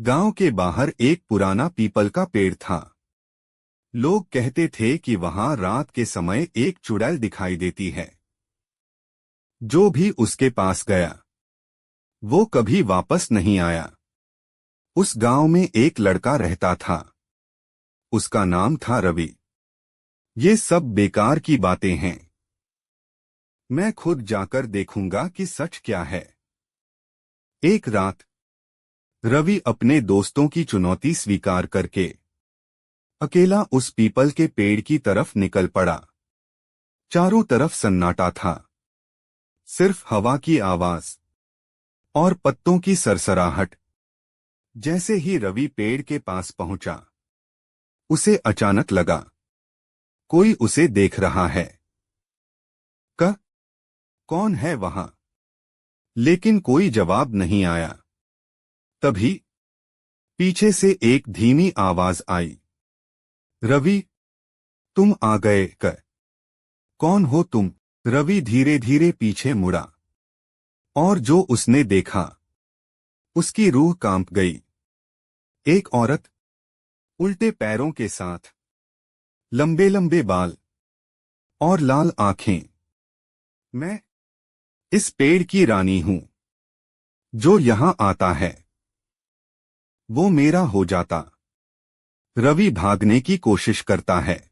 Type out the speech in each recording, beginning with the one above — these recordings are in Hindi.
गांव के बाहर एक पुराना पीपल का पेड़ था। लोग कहते थे कि वहां रात के समय एक चुड़ैल दिखाई देती है। जो भी उसके पास गया वो कभी वापस नहीं आया। उस गांव में एक लड़का रहता था। उसका नाम था रवि। ये सब बेकार की बातें हैं। मैं खुद जाकर देखूंगा कि सच क्या है। एक रात रवि अपने दोस्तों की चुनौती स्वीकार करके अकेला उस पीपल के पेड़ की तरफ निकल पड़ा। चारों तरफ सन्नाटा था। सिर्फ हवा की आवाज और पत्तों की सरसराहट। जैसे ही रवि पेड़ के पास पहुंचा उसे अचानक लगा कोई उसे देख रहा है। क कौन है वहां? लेकिन कोई जवाब नहीं आया। तभी पीछे से एक धीमी आवाज आई। रवि, तुम आ गए। कौन हो तुम? रवि धीरे धीरे पीछे मुड़ा और जो उसने देखा उसकी रूह कांप गई। एक औरत, उल्टे पैरों के साथ, लंबे लंबे बाल और लाल आंखें। मैं इस पेड़ की रानी हूं। जो यहां आता है वो मेरा हो जाता। रवि भागने की कोशिश करता है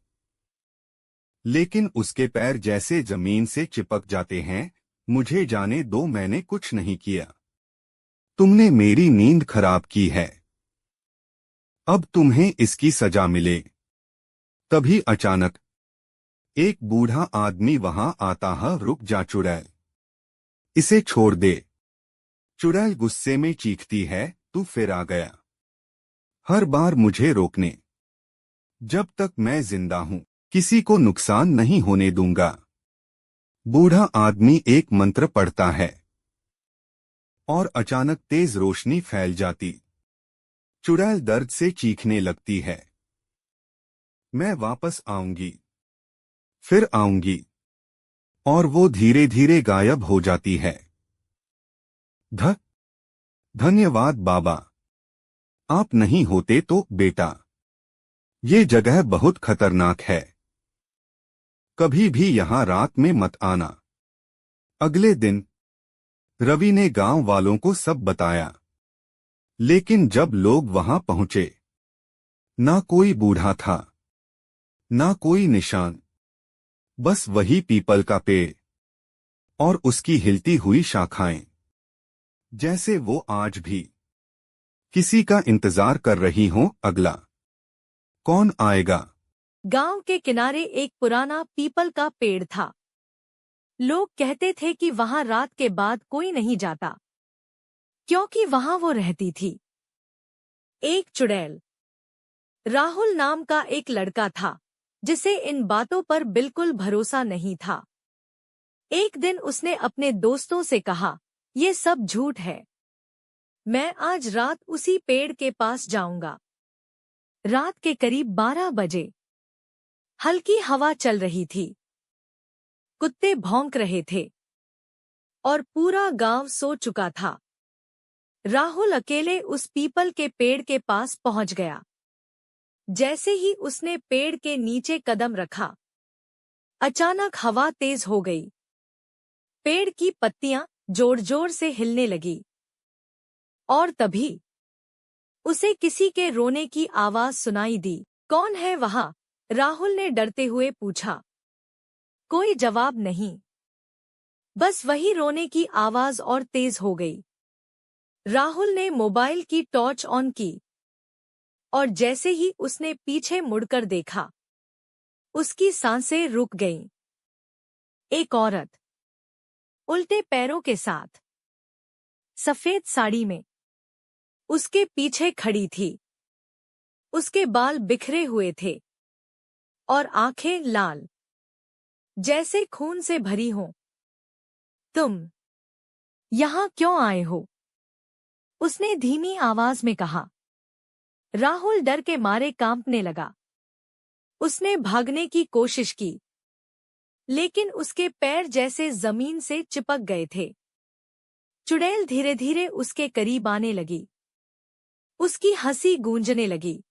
लेकिन उसके पैर जैसे जमीन से चिपक जाते हैं। मुझे जाने दो, मैंने कुछ नहीं किया। तुमने मेरी नींद खराब की है। अब तुम्हें इसकी सजा मिले। तभी अचानक एक बूढ़ा आदमी वहां आता है। रुक जा चुड़ैल, इसे छोड़ दे। चुड़ैल गुस्से में चीखती है, तू फिर आ गया। हर बार मुझे रोकने। जब तक मैं जिंदा हूं किसी को नुकसान नहीं होने दूंगा। बूढ़ा आदमी एक मंत्र पढ़ता है और अचानक तेज रोशनी फैल जाती। चुड़ैल दर्द से चीखने लगती है। मैं वापस आऊंगी, फिर आऊंगी। और वो धीरे धीरे गायब हो जाती है। ध धन्यवाद बाबा। आप नहीं होते तो बेटा। ये जगह बहुत खतरनाक है। कभी भी यहां रात में मत आना। अगले दिन रवि ने गांव वालों को सब बताया। लेकिन जब लोग वहां पहुंचे ना कोई बूढ़ा था, ना कोई निशान। बस वही पीपल का पेड़ और उसकी हिलती हुई शाखाएं। जैसे वो आज भी किसी का इंतजार कर रही हो। अगला कौन आएगा? गांव के किनारे एक पुराना पीपल का पेड़ था। लोग कहते थे कि वहां रात के बाद कोई नहीं जाता, क्योंकि वहां वो रहती थी एक चुड़ैल। राहुल नाम का एक लड़का था जिसे इन बातों पर बिल्कुल भरोसा नहीं था। एक दिन उसने अपने दोस्तों से कहा, ये सब झूठ है। मैं आज रात उसी पेड़ के पास जाऊंगा। रात के करीब 12 बजे हल्की हवा चल रही थी। कुत्ते भौंक रहे थे और पूरा गांव सो चुका था। राहुल अकेले उस पीपल के पेड़ के पास पहुंच गया। जैसे ही उसने पेड़ के नीचे कदम रखा, अचानक हवा तेज हो गई। पेड़ की पत्तियां जोर जोर से हिलने लगी और तभी उसे किसी के रोने की आवाज सुनाई दी। कौन है वहां? राहुल ने डरते हुए पूछा। कोई जवाब नहीं, बस वही रोने की आवाज और तेज हो गई। राहुल ने मोबाइल की टॉर्च ऑन की और जैसे ही उसने पीछे मुड़कर देखा, उसकी सांसें रुक गईं। एक औरत उल्टे पैरों के साथ, सफेद साड़ी में, उसके पीछे खड़ी थी। उसके बाल बिखरे हुए थे और आंखें लाल, जैसे खून से भरी हों। तुम यहाँ क्यों आए हो? उसने धीमी आवाज में कहा। राहुल डर के मारे कांपने लगा। उसने भागने की कोशिश की, लेकिन उसके पैर जैसे जमीन से चिपक गए थे। चुड़ैल धीरे धीरे उसके करीब आने लगी। उसकी हंसी गूंजने लगी।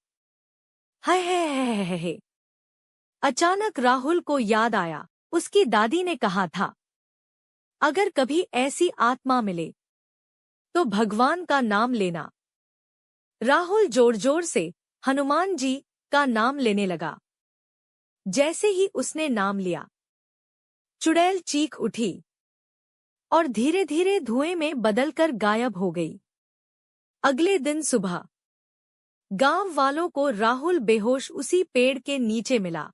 हाय हाय हाय हाय हाय। अचानक राहुल को याद आया, उसकी दादी ने कहा था, अगर कभी ऐसी आत्मा मिले तो भगवान का नाम लेना। राहुल जोर जोर से हनुमान जी का नाम लेने लगा। जैसे ही उसने नाम लिया, चुड़ैल चीख उठी और धीरे धीरे धुएं में बदलकर गायब हो गई। अगले दिन सुबह गांव वालों को राहुल बेहोश उसी पेड़ के नीचे मिला।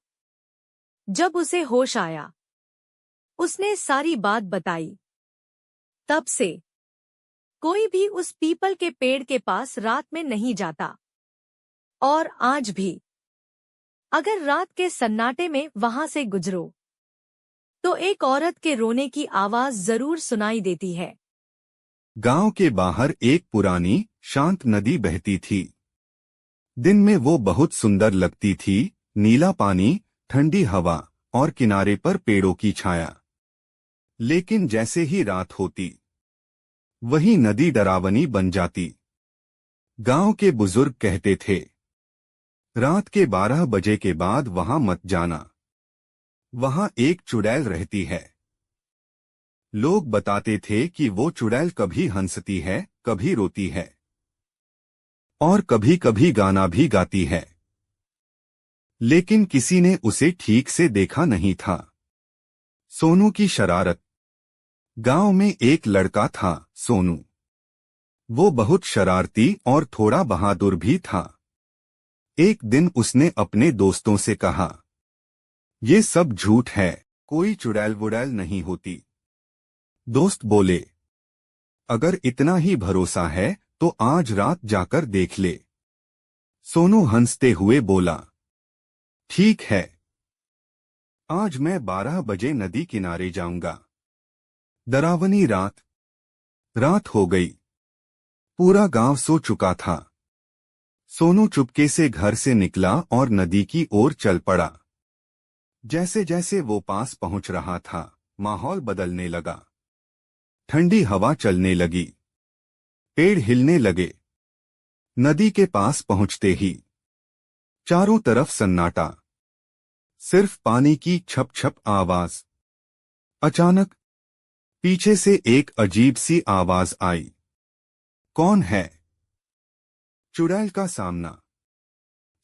जब उसे होश आया, उसने सारी बात बताई। तब से कोई भी उस पीपल के पेड़ के पास रात में नहीं जाता। और आज भी अगर रात के सन्नाटे में वहां से गुजरो तो एक औरत के रोने की आवाज जरूर सुनाई देती है। गांव के बाहर एक पुरानी शांत नदी बहती थी। दिन में वो बहुत सुंदर लगती थी, नीला पानी, ठंडी हवा और किनारे पर पेड़ों की छाया। लेकिन जैसे ही रात होती, वही नदी डरावनी बन जाती। गांव के बुजुर्ग कहते थे, रात के 12 बजे के बाद वहां मत जाना, वहां एक चुड़ैल रहती है। लोग बताते थे कि वो चुड़ैल कभी हंसती है, कभी रोती है और कभी कभी गाना भी गाती है। लेकिन किसी ने उसे ठीक से देखा नहीं था। सोनू की शरारत। गांव में एक लड़का था, सोनू। वो बहुत शरारती और थोड़ा बहादुर भी था। एक दिन उसने अपने दोस्तों से कहा, ये सब झूठ है, कोई चुड़ैल वुड़ैल नहीं होती। दोस्त बोले, अगर इतना ही भरोसा है तो आज रात जाकर देख ले। सोनू हंसते हुए बोला, ठीक है, आज मैं 12 बजे नदी किनारे जाऊंगा। डरावनी रात हो गई। पूरा गांव सो चुका था। सोनू चुपके से घर से निकला और नदी की ओर चल पड़ा। जैसे जैसे वो पास पहुंच रहा था, माहौल बदलने लगा। ठंडी हवा चलने लगी, पेड़ हिलने लगे। नदी के पास पहुंचते ही चारों तरफ सन्नाटा, सिर्फ पानी की छप छप आवाज। अचानक पीछे से एक अजीब सी आवाज आई, कौन है? चुड़ैल का सामना।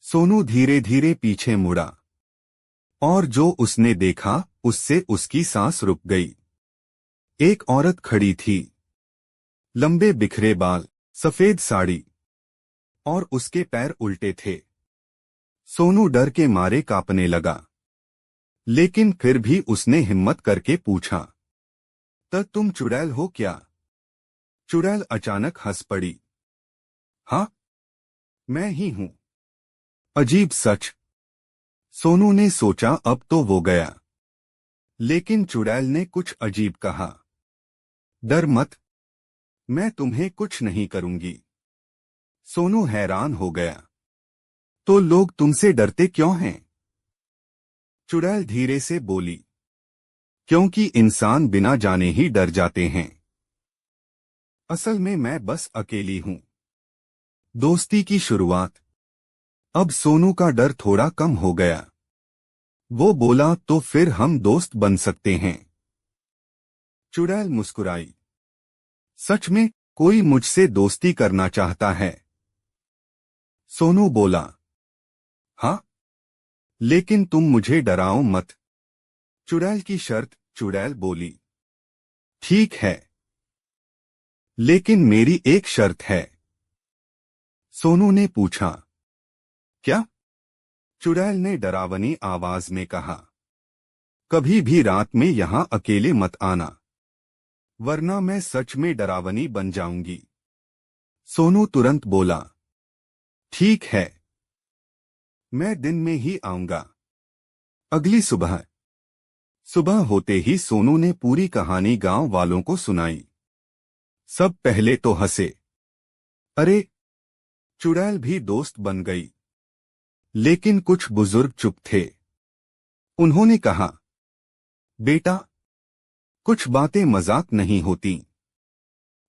सोनू धीरे धीरे पीछे मुड़ा और जो उसने देखा उससे उसकी सांस रुक गई। एक औरत खड़ी थी, लंबे बिखरे बाल, सफेद साड़ी और उसके पैर उल्टे थे। सोनू डर के मारे कांपने लगा, लेकिन फिर भी उसने हिम्मत करके पूछा, तब तुम चुड़ैल हो क्या? चुड़ैल अचानक हंस पड़ी, हाँ, मैं ही हूं। अजीब सच। सोनू ने सोचा अब तो वो गया। लेकिन चुड़ैल ने कुछ अजीब कहा, डर मत, मैं तुम्हें कुछ नहीं करूंगी। सोनू हैरान हो गया, तो लोग तुमसे डरते क्यों हैं? चुड़ैल धीरे से बोली, क्योंकि इंसान बिना जाने ही डर जाते हैं। असल में मैं बस अकेली हूं। दोस्ती की शुरुआत। अब सोनू का डर थोड़ा कम हो गया। वो बोला, तो फिर हम दोस्त बन सकते हैं। चुड़ैल मुस्कुराई, सच में कोई मुझसे दोस्ती करना चाहता है? सोनू बोला, हाँ, लेकिन तुम मुझे डराओ मत। चुड़ैल की शर्त। चुड़ैल बोली, ठीक है, लेकिन मेरी एक शर्त है। सोनू ने पूछा, क्या? चुड़ैल ने डरावनी आवाज में कहा, कभी भी रात में यहां अकेले मत आना, वरना मैं सच में डरावनी बन जाऊंगी। सोनू तुरंत बोला, ठीक है, मैं दिन में ही आऊंगा। अगली सुबह होते ही सोनू ने पूरी कहानी गांव वालों को सुनाई। सब पहले तो हंसे, अरे, चुड़ैल भी दोस्त बन गई। लेकिन कुछ बुजुर्ग चुप थे। उन्होंने कहा, बेटा, कुछ बातें मजाक नहीं होती।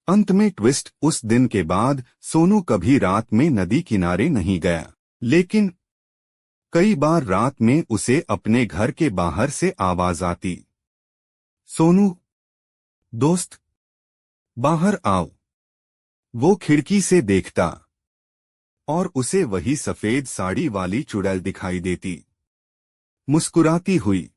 अंत में ट्विस्ट, उस दिन के बाद सोनू कभी रात में नदी किनारे नहीं गया, लेकिन कई बार रात में उसे अपने घर के बाहर से आवाज आती, सोनू दोस्त बाहर आओ। वो खिड़की से देखता और उसे वही सफेद साड़ी वाली चुड़ैल दिखाई देती, मुस्कुराती हुई।